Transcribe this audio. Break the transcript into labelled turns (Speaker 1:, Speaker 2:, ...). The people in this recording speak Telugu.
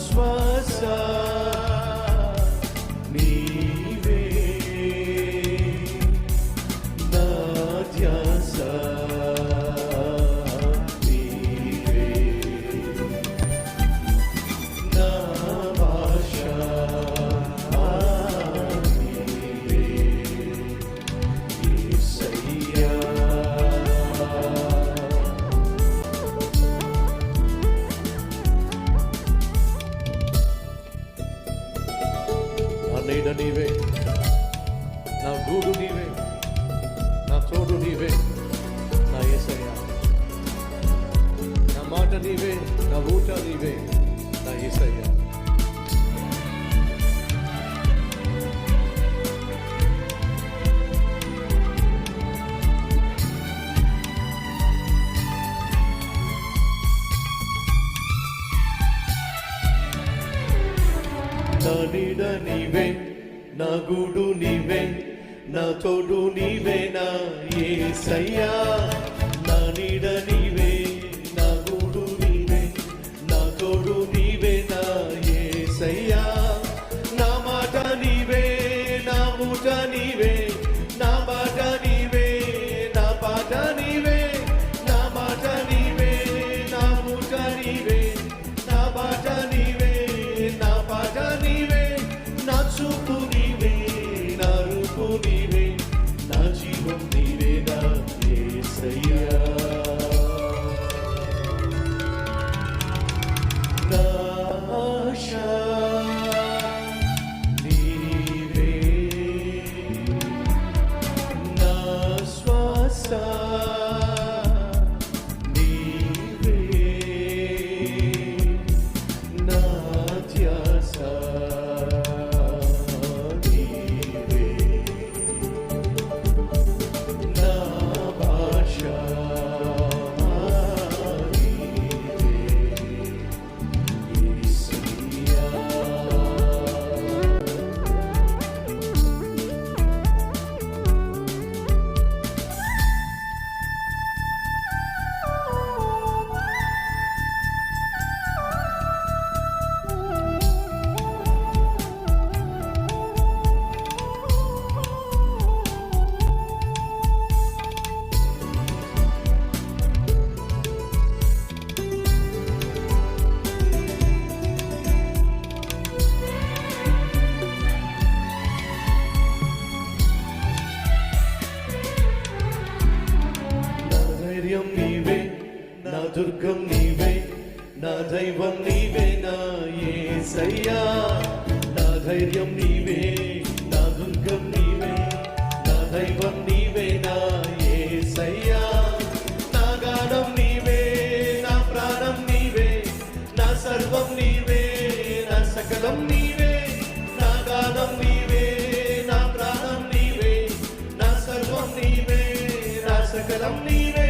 Speaker 1: శ్వాస నీవే, నా ధ్యాస నీవే, నా భాష నీవే యేసయ్యా. నీడ నీవే, నా గూడు నీవే, నా తోడు నీవే, నా యేసయ్యా. నా మాట నీవే, నా ఊట నీవే, నా యేసయ్యా. నా నీడ నీవే, నా గూడు నీవే, నా తోడు నీవే, నా యేసయ్యా. నా నీడ నీవే, నా గూడు నీవే, నా తోడు నీవే, నా యేసయ్యా. నా మాట నీవే, నా ఊట నీవే, నా బాట నీవే, నా పాట నీవే, నా మాట నీవే, నా ఊట నీవే, నా బాట నీవే, నా పాట నీవే, నా చూపు నీవే, నా రూపు నీవే, నా జీవం నీవే, నా యేసయ్యా. నా ఆశ నీవే, నా శ్వాస నీవే, నా ధ్యాస నీవే, నా భాష నీవే యేసయ్యా. నా ధైర్యం నీవే, నా దుర్గం నీవే, నా దైవం నీవే, నా యేసయ్యా. నా ధైర్యం నీవే, నా దుర్గం నీవే, నా దైవం నీవే, నా యేసయ్యా. నా గానం నీవే, నా ప్రాణం నీవే, నా సర్వం నీవే, నా సకలం నీవే. నా గానం నీవే, నా ప్రాణం నీవే, నా సర్వం నీవే, నా సకలం నీవే.